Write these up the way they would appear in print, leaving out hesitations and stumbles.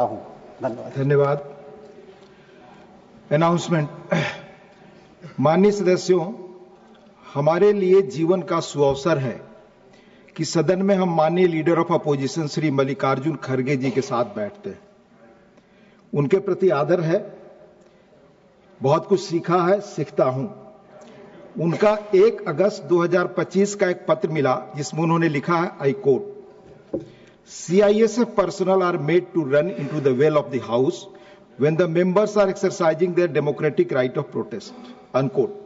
धन्यवाद। धन्यवाद। अनाउंसमेंट। माननीय सदस्यों, हमारे लिए जीवन का सुअवसर है कि सदन में हम माननीय leader of opposition Shri Mallikarjun खड़गे जी के साथ बैठते हैं। उनके प्रति आदर है, बहुत कुछ सीखा है, सीखता हूं। उनका 1 अगस्त 2025 का एक पत्र मिला जिसमें उन्होंने लिखा है, I quote, CISF personnel are made to run into the well of the house when the members are exercising their democratic right of protest, unquote।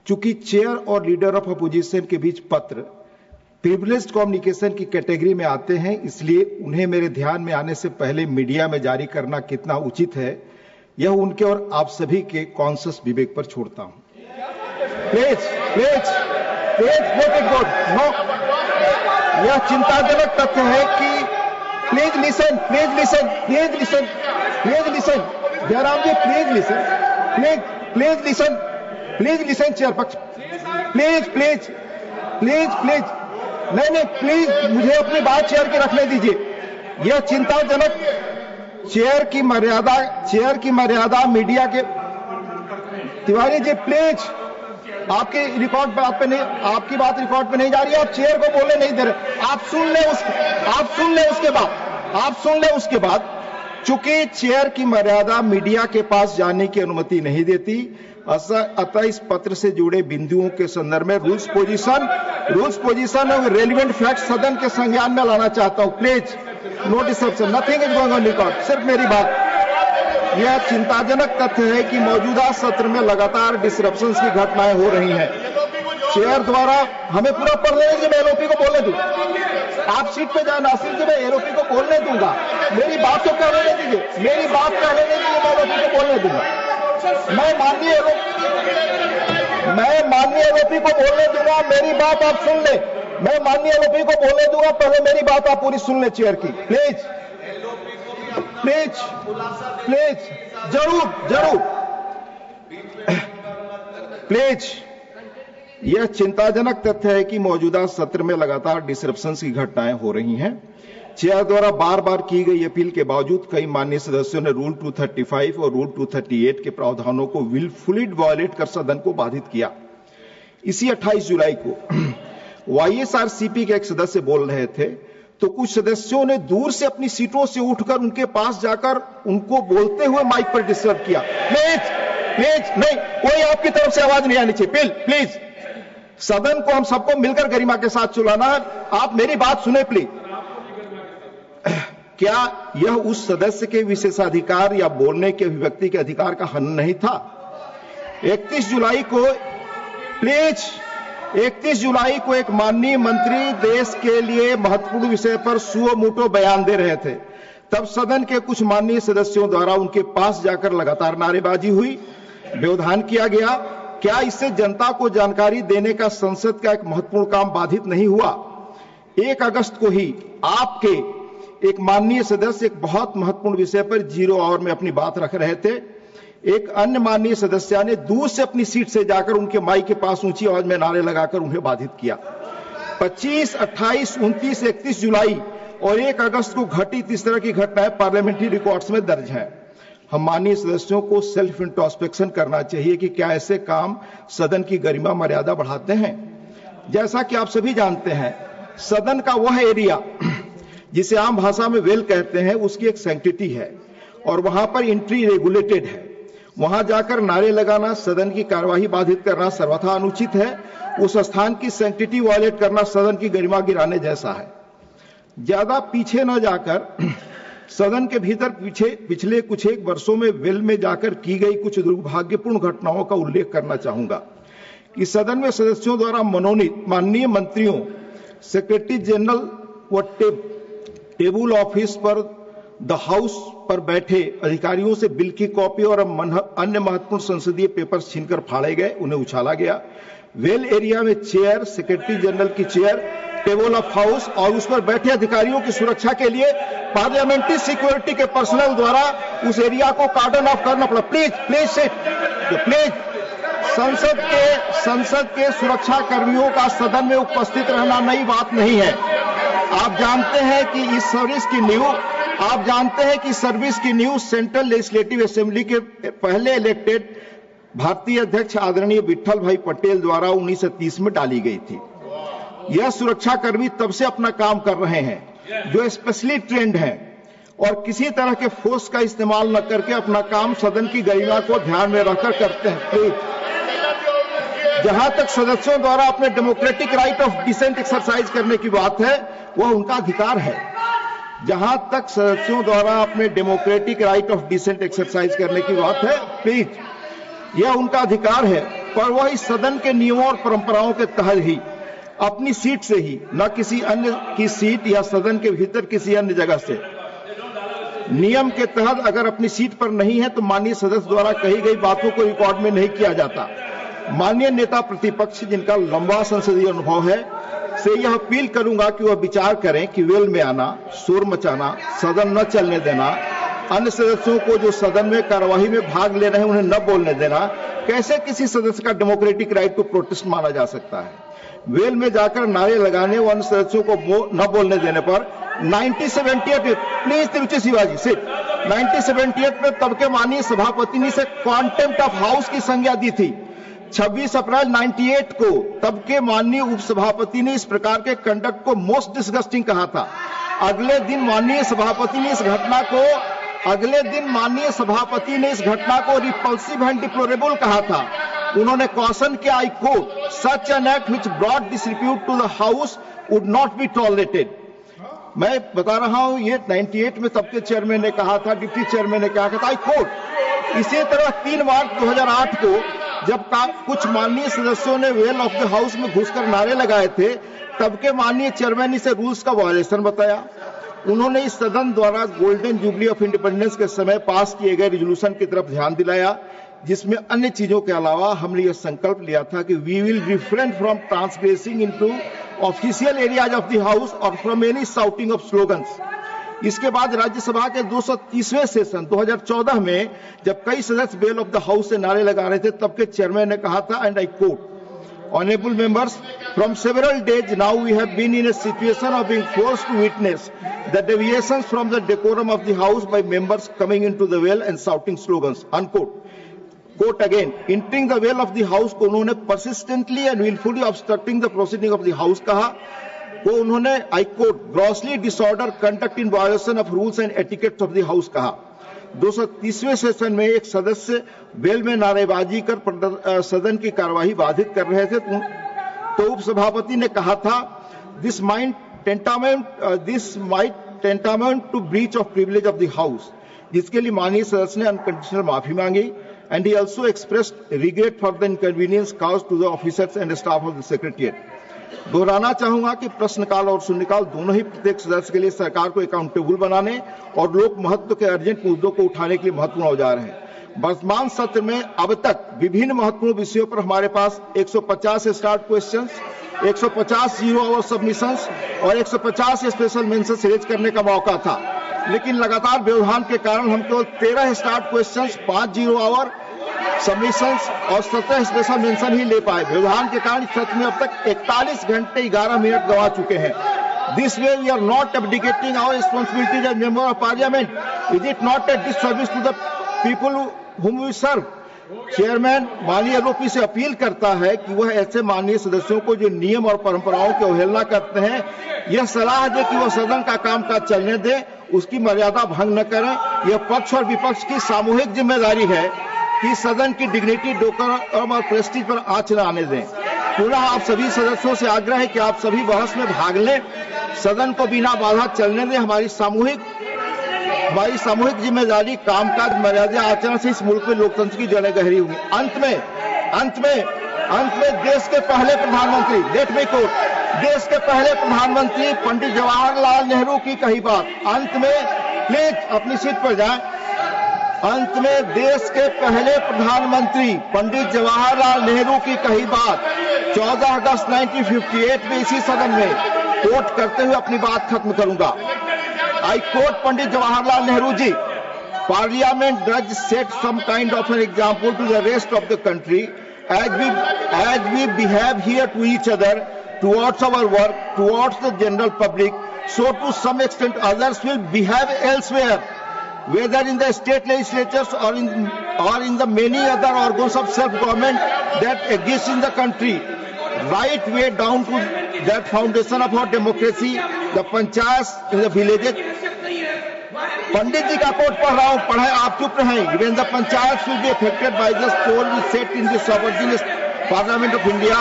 चूंकि चेयर और लीडर ऑफ अपोजिशन के बीच पत्र प्रिविलेज्ड कम्युनिकेशन की category में आते हैं, इसलिए उन्हें मेरे ध्यान में आने से पहले मीडिया में जारी करना कितना उचित है, यह उनके और आप सभी के कॉन्शियस विवेक पर छोड़ता हूं। Please please please make it good. No, यह चिंताजनक तथ्य है कि please listen, please listen, please listen, please listen, Jairam ji please listen, please please listen, please listen chair पक्ष, प्लीज प्लीज प्लीज प्लीज, नहीं नहीं प्लीज, मुझे अपनी बात चेयर की रखने दीजिए। यह चिंताजनक, चेयर की मर्यादा मीडिया के, तिवारी जी प्लीज, आपकी रिकॉर्ड बात पे नहीं, आपकी बात रिकॉर्ड पे नहीं जा रही है, आप चेयर को बोलने नहीं दे रहे। आप सुन ले उसके बाद, चूंकि चेयर की मर्यादा मीडिया के पास जाने की अनुमति नहीं देती, अतः इस पत्र से जुड़े बिंदुओं के संदर्भ में रूल्स पोजीशन और रेलिवेंट फैक्ट सदन के संज्ञान में लाना चाहता हूं। Please, no disturbance, nothing is going on record, सिर्फ मेरी बात। यह चिंताजनक तथ्य है कि मौजूदा सत्र में लगातार डिसरप्शंस की घटनाएं हो रही हैं। चेयर द्वारा हमें पूरा पढ़ लेने दीजिए, मैं एलओपी को बोलने दूं। आप सीट पे जाए नासिर जी, मैं एलओपी को बोलने दूंगा। मेरी बात तो कहने दीजिए, मेरी बात कहने दीजिए, मैं एलओपी को बोलने दूंगा। मैं माननीय एलओपी को बोलने दूंगा, मेरी बात आप सुन ले। मैं माननीय एलओपी को बोलने दूंगा, पहले मेरी बात आप पूरी सुन ले चेयर की। प्लीज प्लीज प्लीज, जरूर प्लीज। यह चिंताजनक तथ्य है कि मौजूदा सत्र में लगातार डिसरप्शंस की घटनाएं हो रही हैं। चेयर द्वारा बार बार की गई अपील के बावजूद कई माननीय सदस्यों ने रूल 235 और रूल 238 के प्रावधानों को विलफुली वायलेट कर सदन को बाधित किया। इसी 28 जुलाई को YSRCP के एक सदस्य बोल रहे थे तो कुछ सदस्यों ने दूर से अपनी सीटों से उठकर उनके पास जाकर उनको बोलते हुए माइक पर डिस्टर्ब किया। प्लीज प्लीज, नहीं, कोई आपकी तरफ से आवाज नहीं आनी चाहिए। प्लीज, सदन को हम सबको मिलकर गरिमा के साथ चलाना है। आप मेरी बात सुने प्लीज। क्या यह उस सदस्य के विशेषाधिकार या बोलने के अभिव्यक्ति के अधिकार का हनन नहीं था? 31 जुलाई को एक माननीय मंत्री देश के लिए महत्वपूर्ण विषय पर सुओ मोटो बयान दे रहे थे। तब सदन के कुछ माननीय सदस्यों द्वारा उनके पास जाकर लगातार नारेबाजी हुई, व्यवधान किया गया। क्या इससे जनता को जानकारी देने का संसद का एक महत्वपूर्ण काम बाधित नहीं हुआ? 1 अगस्त को ही आपके एक माननीय सदस्य एक बहुत महत्वपूर्ण विषय पर 0 आवर में अपनी बात रख रहे थे। एक अन्य माननीय सदस्य ने दूर से अपनी सीट से जाकर उनके माइक के पास ऊंची आवाज में नारे लगाकर उन्हें बाधित किया। 25, 28, 29, 31 जुलाई और 1 अगस्त को घटित इस तरह की घटनाएं पार्लियामेंट्री रिकॉर्ड्स में दर्ज हैं। हम माननीय सदस्यों को सेल्फ इंट्रोस्पेक्शन करना चाहिए कि क्या ऐसे काम सदन की गरिमा मर्यादा बढ़ाते हैं। जैसा कि आप सभी जानते हैं, सदन का वह एरिया जिसे आम भाषा में वेल कहते हैं, उसकी एक सैंक्टिटी है और वहां पर एंट्री रेगुलेटेड है। वहां जाकर नारे लगाना, सदन की कार्यवाही बाधित करना सर्वथा अनुचित है। उस स्थान की सैंक्टिटी वायलेट करना सदन की गरिमा गिराने जैसा है। ज्यादा पीछे न जाकर सदन के भीतर पिछले कुछ एक वर्षों में वेल में जाकर की गई कुछ दुर्भाग्यपूर्ण घटनाओं का उल्लेख करना चाहूंगा कि सदन में सदस्यों द्वारा मनोनीत माननीय मंत्रियों, सेक्रेटरी जनरल व टेबल ऑफिस पर द हाउस पर बैठे अधिकारियों से बिल की कॉपी और अन्य महत्वपूर्ण संसदीय पेपर्स छीनकर फाड़े गए, उन्हें उछाला गया। वेल एरिया में चेयर, सेक्रेटरी जनरल की चेयर, टेबल ऑफ हाउस और उस पर बैठे अधिकारियों की सुरक्षा के लिए पार्लियामेंट्री सिक्योरिटी के पर्सनल द्वारा उस एरिया को कार्डन ऑफ करना पड़ा। Please please sit, please. संसद के सुरक्षा कर्मियों का सदन में उपस्थित रहना नई बात नहीं है। आप जानते हैं कि इस सर्विस की नींव आप जानते हैं कि सर्विस की न्यू सेंट्रल लेजिस्लेटिव असेंबली के पहले इलेक्टेड भारतीय अध्यक्ष आदरणीय विट्ठल भाई पटेल द्वारा 1930 में डाली गई थी। यह सुरक्षाकर्मी तब से अपना काम कर रहे हैं जो स्पेशली ट्रेंड हैं और किसी तरह के फोर्स का इस्तेमाल न करके अपना काम सदन की गरिमा को ध्यान में रखकर करते हैं। जहां तक सदस्यों द्वारा अपने democratic right of dissent exercise करने की बात है, वह उनका अधिकार है। जहां तक सदस्यों द्वारा अपने democratic right of dissent exercise करने की बात है, प्लीज, यह उनका अधिकार है, पर वह इस सदन के नियमों और परंपराओं के तहत ही अपनी सीट से ही, न किसी अन्य की सीट या सदन के भीतर किसी अन्य जगह से। नियम के तहत अगर अपनी सीट पर नहीं है तो माननीय सदस्य द्वारा कही गई बातों को रिकॉर्ड में नहीं किया जाता। माननीय नेता प्रतिपक्ष जिनका लंबा संसदीय अनुभव है से यह अपील करूंगा कि वह विचार करें कि वेल में आना, शोर मचाना, सदन न चलने देना, अन्य सदस्यों को जो सदन में कार्यवाही में भाग ले रहे हैं उन्हें न बोलने देना, कैसे किसी सदस्य का डेमोक्रेटिक राइट टू प्रोटेस्ट माना जा सकता है। वेल में जाकर नारे लगाने व अन्य सदस्यों को न बोलने देने पर 1978 में, प्लीज तिरुचि शिवाजी सिट, 1978 में तब के माननीय सभापति ने इसे कॉन्टेम्प्ट ऑफ हाउस की संज्ञा दी थी। 26 अप्रैल 98 को तब के माननीय उपसभापति ने इस प्रकार के कंडक्ट को मोस्ट डिसगस्टिंग कहा था। अगले दिन माननीय सभापति ने इस घटना को रिपल्सिव एंड डिप्लोरेबल कहा था। उन्होंने कॉशन किया, I quote, such an act which brought disrepute to the house would not be tolerated. मैं बता रहा हूं, ये 98 में तब के चेयरमैन ने कहा था, डिप्टी चेयरमैन ने कहा था, आई कोट। इसी तरह 3 मार्च 2008 को जब कुछ माननीय सदस्यों ने वेल ऑफ द हाउस में घुसकर नारे लगाए थे, तब के माननीय चेयरमैन ने इसे रूल्स का वायलेशन बताया। उन्होंने इस सदन द्वारा गोल्डन जुबली ऑफ इंडिपेंडेंस के समय पास किए गए रिजोल्यूशन की तरफ ध्यान दिलाया, जिसमें अन्य चीजों के अलावा हमने यह संकल्प लिया था कि we will refrain from transgressing into official areas of the house और from any shouting of slogans. इसके बाद राज्यसभा के 230वें सेशन 2014 में जब कई सदस्य बेल ऑफ द हाउस से नारे लगा रहे थे, तब के चेयरमैन ने कहा था, and I quote, Honorable members, from several days now we have been in a situation of being forced to witness the deviations from the decorum of the house by members coming into the well and shouting slogans, unquote. Quote again, entering the well of the house को उन्होंने persistently and willfully obstructing the proceeding of the house कहा, को उन्होंने I quote, grossly disorder conduct in violation of rules and etiquette of the house कहा। 230वें session में एक सदस्य bell में नारेबाजी कर सदन की कार्यवाही बाधित कर रहे थे, तो उपसभापति ने कहा था, this might tantamount to breach of privilege of the house, जिसके लिए माननीय सदस्य ने अनकंडीशनल माफी मांगी। And he also expressed regret for the inconvenience cause to the officers and staff of the secretariat. दोहराना चाहूंगा कि प्रश्नकाल और शून्यकाल दोनों ही प्रत्येक सदस्य के लिए सरकार को अकाउंटेबल बनाने और लोक महत्व के अर्जेंट मुद्दों को उठाने के लिए महत्वपूर्ण औजार है। वर्तमान सत्र में अब तक विभिन्न महत्वपूर्ण विषयों पर हमारे पास 150 start questions, 150 zero hour submissions और 150 स्पेशल मेंशंस रेज करने का मौका था, लेकिन लगातार व्यवधान के कारण हम केवल 13 start questions, 5 zero hour submissions और 17 स्पेशल मेंशन ही ले पाए। व्यवधान के कारण सत्र में अब तक 41 घंटे 11 मिनट गवा चुके हैं। This way we are not abdicating our responsibilities as member of parliament. Is it not a disservice to the people whom we serve? Chairman माननीय आरोपी से अपील करता है कि वह ऐसे माननीय सदस्यों को जो नियम और परंपराओं की अवहेलना करते हैं, यह सलाह दे कि वह सदन का कामकाज चलने दे, उसकी मर्यादा भंग न करें। यह पक्ष और विपक्ष की सामूहिक जिम्मेदारी है कि सदन की डिग्निटी, डेकोरम और प्रेस्टीज पर आंच न आने दें। पुनः आप सभी सदस्यों से आग्रह है कि आप सभी बहस में भाग लें, सदन को बिना बाधा चलने दें। हमारी सामूहिक जिम्मेदारी, कामकाज, मर्यादा आचरण से इस मुल्क में लोकतंत्र की जड़ें गहरी होंगी। अंत में देश के पहले प्रधानमंत्री, लेट मी कोट, देश के पहले प्रधानमंत्री पंडित जवाहरलाल नेहरू की कही बात। अंत में प्लीज अपनी सीट पर जाएं। अंत में देश के पहले प्रधानमंत्री पंडित जवाहरलाल नेहरू की कही बात 14 अगस्त 1958 में इसी सदन में कोट करते हुए अपनी बात खत्म करूंगा। I quote Pandit Jawaharlal Nehru ji, parliament does set some kind of an example to the rest of the country as we behave here to each other, towards our work, towards the general public, so to some extent others will behave elsewhere, whether in the state legislatures or in the many other organs of self-government that exist in the country, right way down to that foundation of our democracy, the panchayats in the villages. पंडित जी का coat पढ़ रहा हूं, पढ़े आप चुप रहें. When the panchayats will be affected by this poll we set in the sovereign Parliament of India,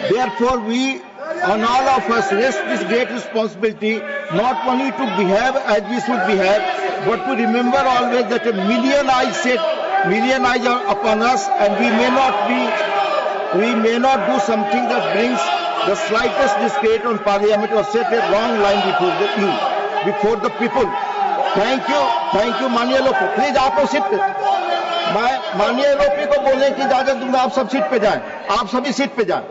therefore we, on all of us, rest this great responsibility, not only to behave as we should behave, but to remember always that a million eyes are upon us, and we may not do something that brings the slightest discredit on Parliament or set a wrong line before the people. Thank you माननीय लोपी. Please आप लोग seat पे, मैं माननीय लोपी को बोलने की इजाजत दूंगा. आप सब सीट पे जाएं, आप सभी सीट पे जाएं.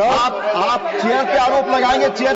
आप चेयर पे आरोप लगाएंगे, चेयर